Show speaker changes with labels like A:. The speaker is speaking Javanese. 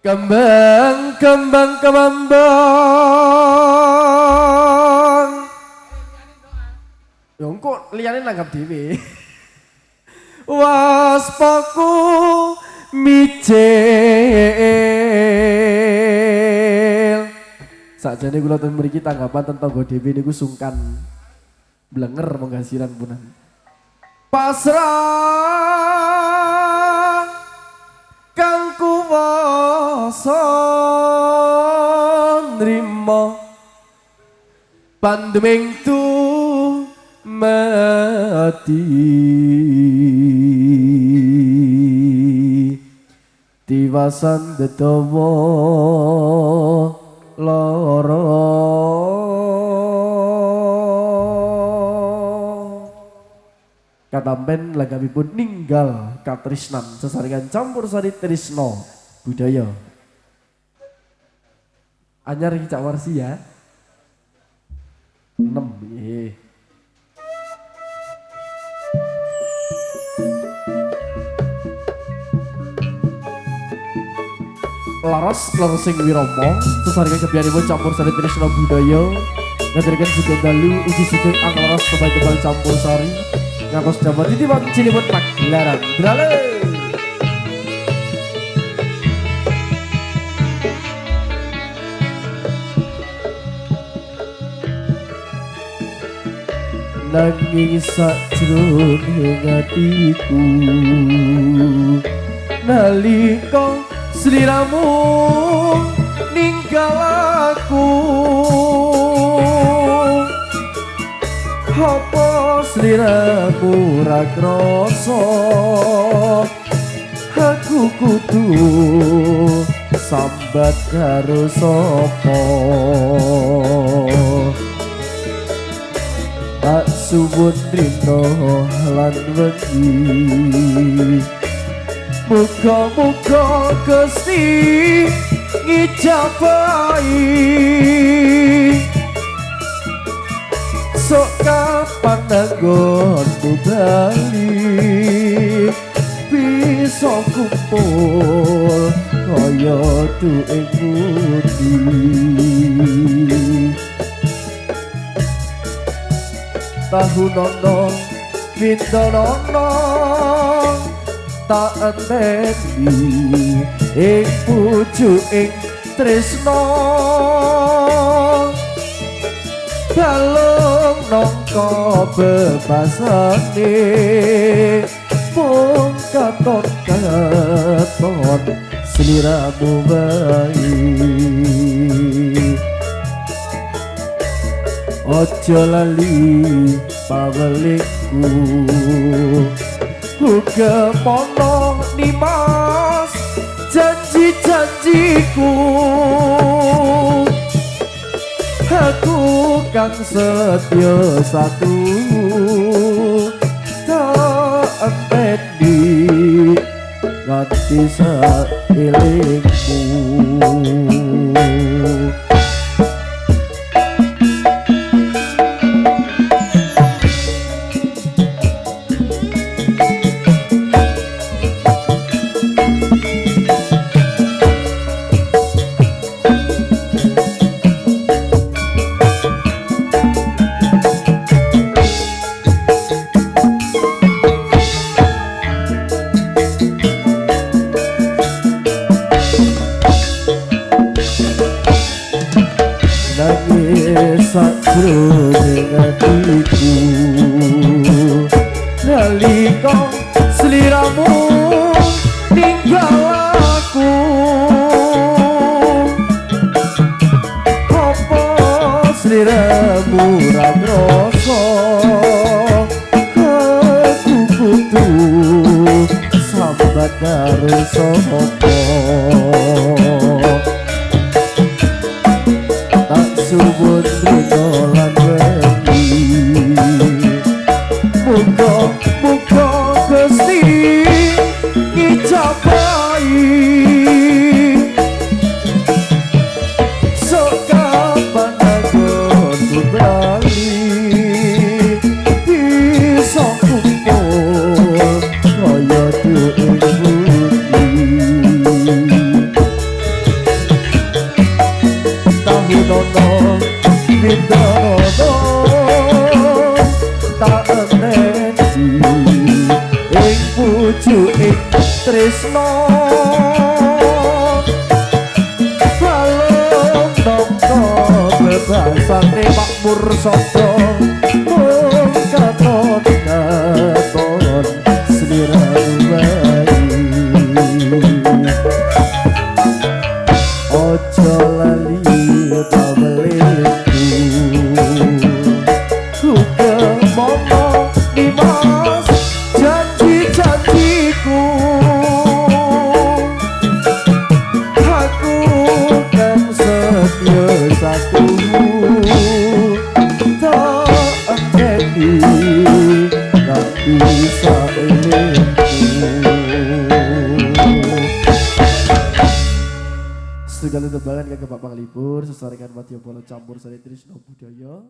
A: Kembang kemambang. Yo kok liyane nanggap dhewe. Waspaku micil. Sakjane kula ten mriki tanggapan tentangga dhewe niku sungkan. Blenger menggasiran punan. Pasrah kang kuwasa nrimo pandeming tu mati tiwasan detawa lara katampen lagapipun ninggal katresnan sesarengan campur sari tresna budaya anyar iki Cak Warsi ya 6 nggih laras sing wirama sesarengan kebiyanipun campur sari tresna budaya ngaturaken sugeng dalu ugi sugeng anglaras tebal campur sari ngapos dapat titipan Ciliput Pagelaran Drale nanging sajroning atiku nalika sliramu ninggal aku apa sliramu ra krasa aku kudu sambat karo sapa tak suwun rino lan wedi muga-muga Gusti ngijabahi sok kapan anggonmu bali bisa kumpul kaya duwe budi tahu nono pindonono tak enteni ing pucuking tresna dalem nangka bebasane mung katon sliramu bae ojo lali pawelingku uga pono nimas janji-janjiku aku kang setya satu tak enteni nganti saelingmu sajroning atiku nalika sliramu ninggal aku apa sliramu ra krasa aku kudu sambat karo sapa suwun rino lan wedi muga-muga Gusti nono Windono tak enteni ing pucuking tresno balung nongko bebasane makmur sapa mung katon sliramu bayi ojo lali tabelku ngomong dimas janji-janjiku aku kan setia satu tak enteni tak bisa segala tebalan kagak Pak Panglipur sesarengan Matio Polo campur sari Trisno Budaya.